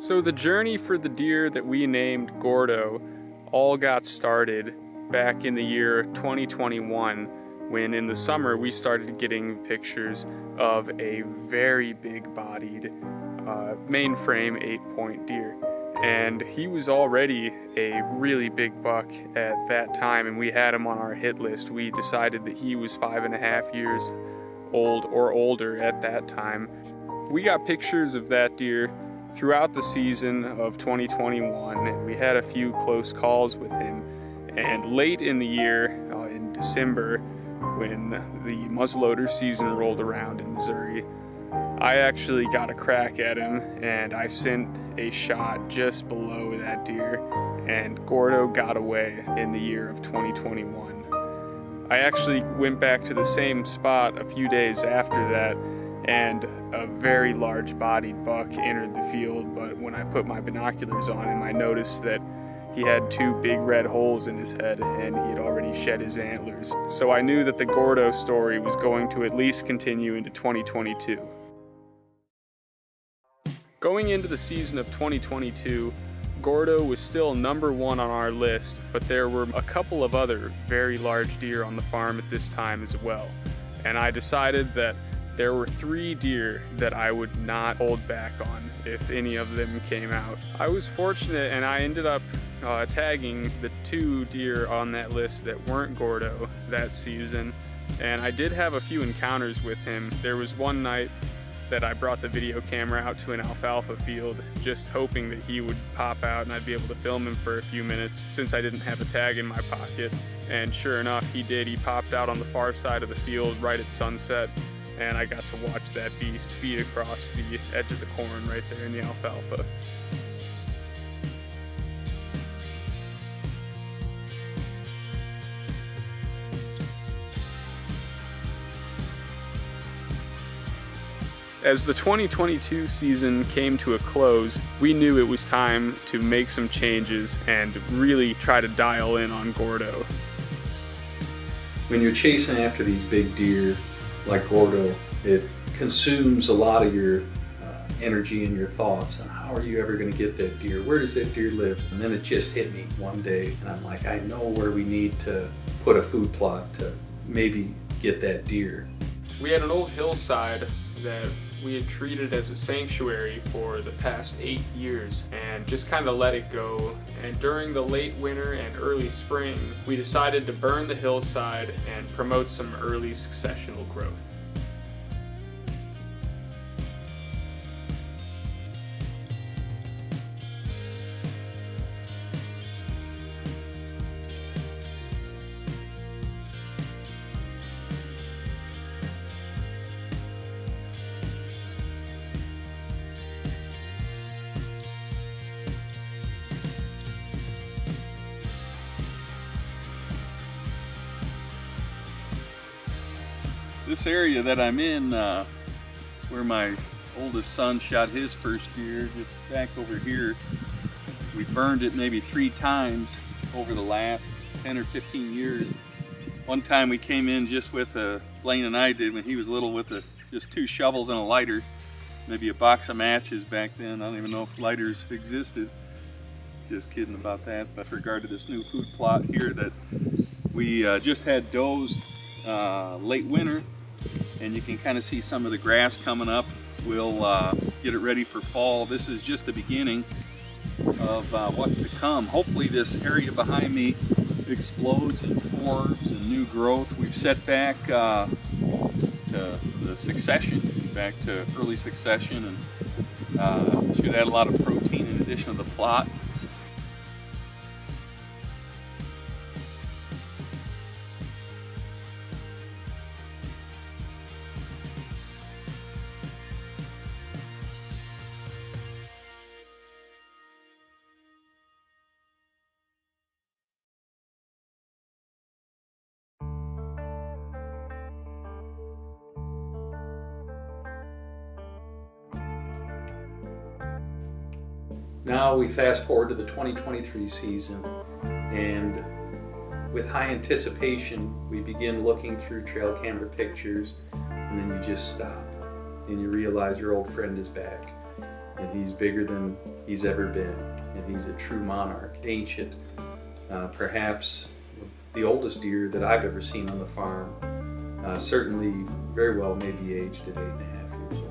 So the journey for the deer that we named Gordo all got started back in the year 2021, when in the summer we started getting pictures of a very big-bodied mainframe 8-point deer. And he was already a really big buck at that time, and we had him on our hit list. We decided that he was 5.5 years old or older at that time. We got pictures of that deer throughout the season of 2021, and we had a few close calls with him. And late in the year, in December, when the muzzleloader season rolled around in Missouri, I actually got a crack at him, and I sent a shot just below that deer, and Gordo got away in the year of 2021. I actually went back to the same spot a few days after that, and a very large bodied buck entered the field, but when I put my binoculars on him, I noticed that he had 2 big red holes in his head, and he had already shed his antlers. So I knew that the Gordo story was going to at least continue into 2022. Going into the season of 2022, Gordo was still number 1 on our list, but there were a couple of other very large deer on the farm at this time as well. And I decided that there were 3 deer that I would not hold back on if any of them came out. I was fortunate, and I ended up tagging the 2 deer on that list that weren't Gordo that season, and I did have a few encounters with him. There was one night that I brought the video camera out to an alfalfa field, just hoping that he would pop out and I'd be able to film him for a few minutes since I didn't have a tag in my pocket. And sure enough, he did. He popped out on the far side of the field right at sunset, and I got to watch that beast feed across the edge of the corn right there in the alfalfa. As the 2022 season came to a close, we knew it was time to make some changes and really try to dial in on Gordo. When you're chasing after these big deer like Gordo, it consumes a lot of your energy and your thoughts. And how are you ever going to get that deer? Where does that deer live? And then it just hit me one day, and I'm like, I know where we need to put a food plot to maybe get that deer. We had an old hillside that we had treated as a sanctuary for the past 8 years and just kind of let it go. And during the late winter and early spring, we decided to burn the hillside and promote some early successional growth. This area that I'm in, where my oldest son shot his first deer, just back over here, we burned it maybe 3 times over the last 10 or 15 years. One time we came in just with Blaine and I did when he was little with just 2 shovels and a lighter, maybe a box of matches back then. I don't even know if lighters existed. Just kidding about that. But with regard to this new food plot here that we just had dozed late winter, and you can kind of see some of the grass coming up. We'll get it ready for fall. This is just the beginning of what's to come. Hopefully this area behind me explodes and forms and new growth. We've set back to the succession, back to early succession, and should add a lot of protein in addition to the plot. Now we fast forward to the 2023 season, and with high anticipation, we begin looking through trail camera pictures, and then you just stop and you realize your old friend is back. and he's bigger than he's ever been, and he's a true monarch, ancient, perhaps the oldest deer that I've ever seen on the farm. Certainly very well maybe aged at 8.5 years old.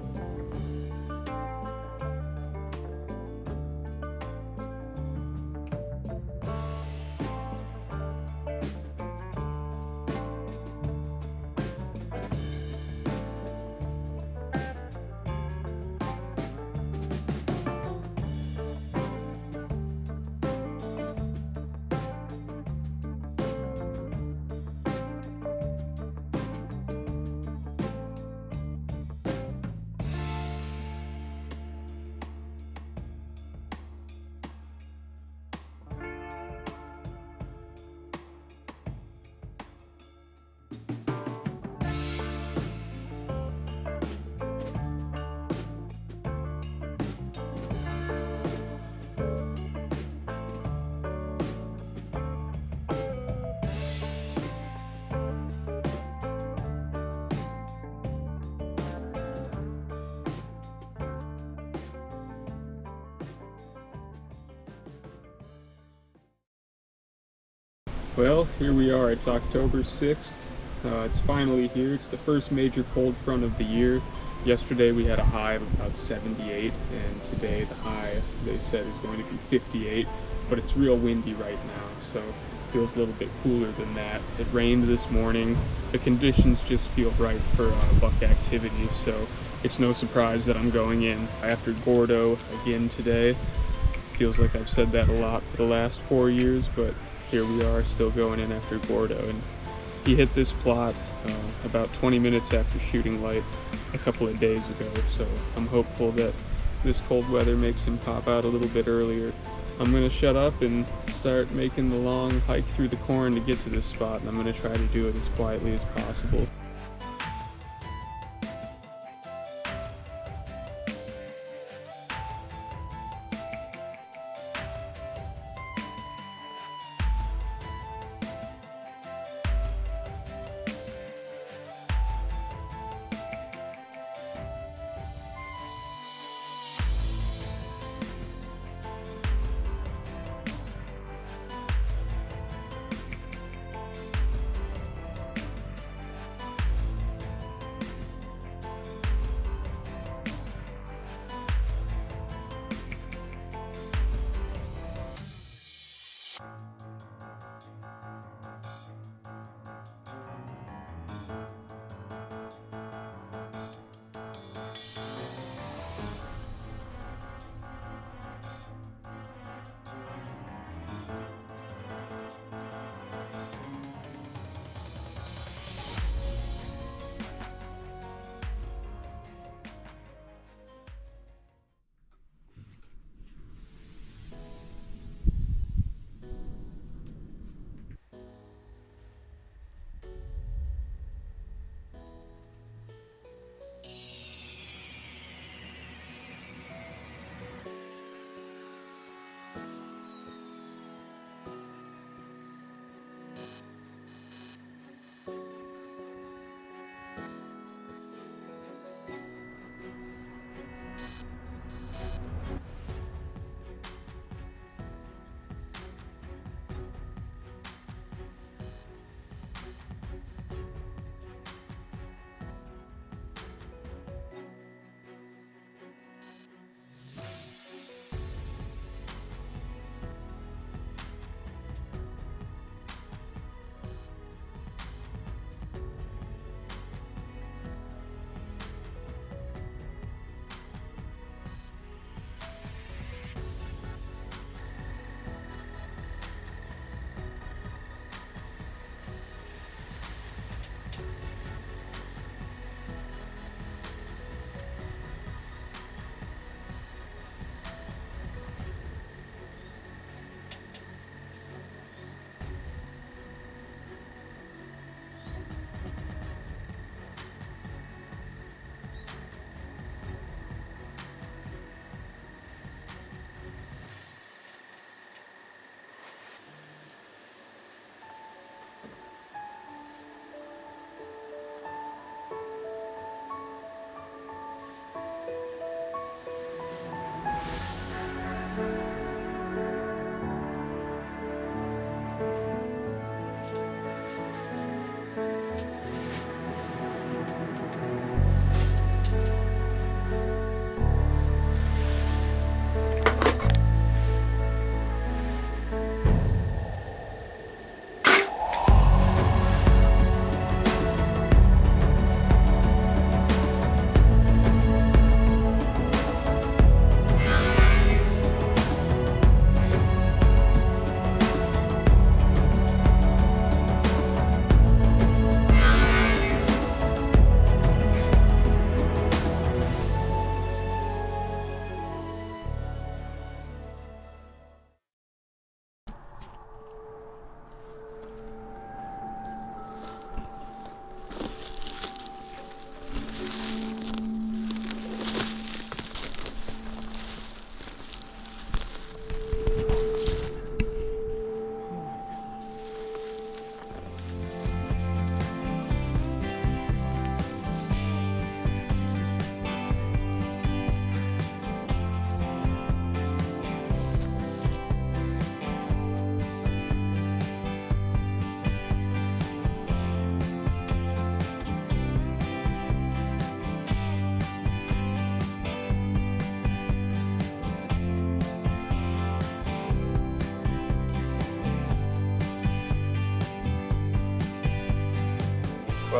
Well, here we are. It's October 6th. It's finally here. It's the first major cold front of the year. Yesterday we had a high of about 78, and today the high, they said, is going to be 58, but it's real windy right now, so it feels a little bit cooler than that. It rained this morning. The conditions just feel right for buck activity, so it's no surprise that I'm going in after Gordo again today. Feels like I've said that a lot for the last 4 years, but here we are still going in after Gordo, and he hit this plot about 20 minutes after shooting light a couple of days ago, so I'm hopeful that this cold weather makes him pop out a little bit earlier. I'm going to shut up and start making the long hike through the corn to get to this spot, and I'm going to try to do it as quietly as possible.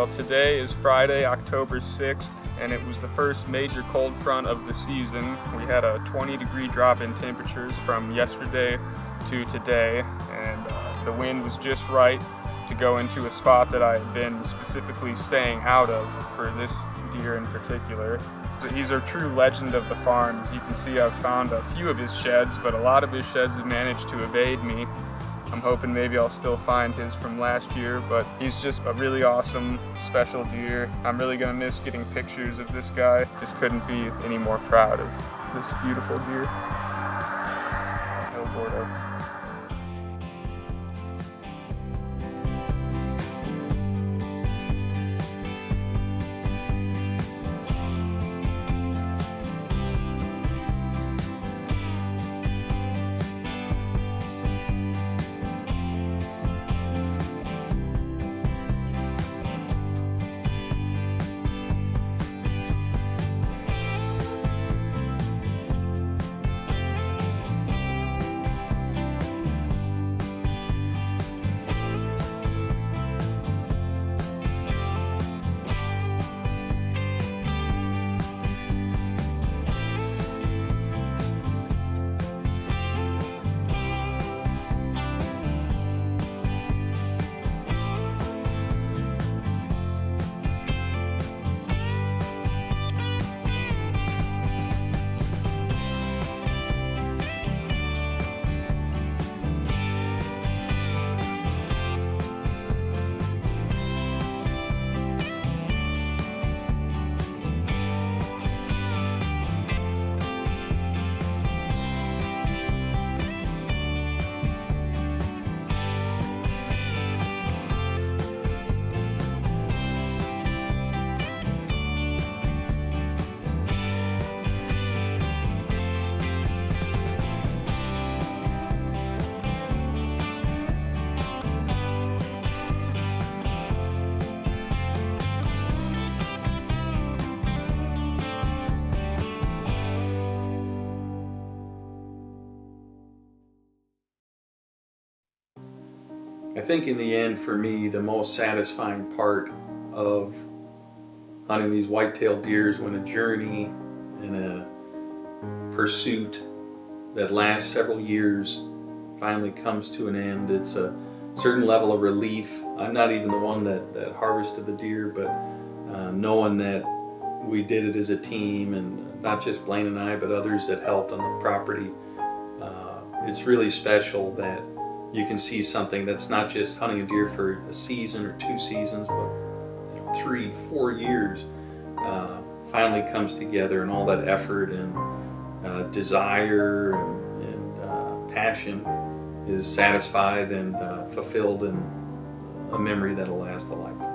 Well, today is Friday, October 6th, and it was the first major cold front of the season. We had a 20-degree drop in temperatures from yesterday to today, and the wind was just right to go into a spot that I had been specifically staying out of for this deer in particular. He's a true legend of the farm. As you can see, I've found a few of his sheds, but a lot of his sheds have managed to evade me. I'm hoping maybe I'll still find his from last year, but he's just a really awesome, special deer. I'm really gonna miss getting pictures of this guy. Just couldn't be any more proud of this beautiful deer. El Gordo. I think in the end, for me, the most satisfying part of hunting these whitetail deer is when a journey and a pursuit that lasts several years finally comes to an end. It's a certain level of relief. I'm not even the one that harvested the deer, but knowing that we did it as a team, and not just Blaine and I, but others that helped on the property, it's really special that you can see something that's not just hunting a deer for a season or 2 seasons, but 3, 4 years finally comes together, and all that effort and desire and passion is satisfied and fulfilled in a memory that'll last a lifetime.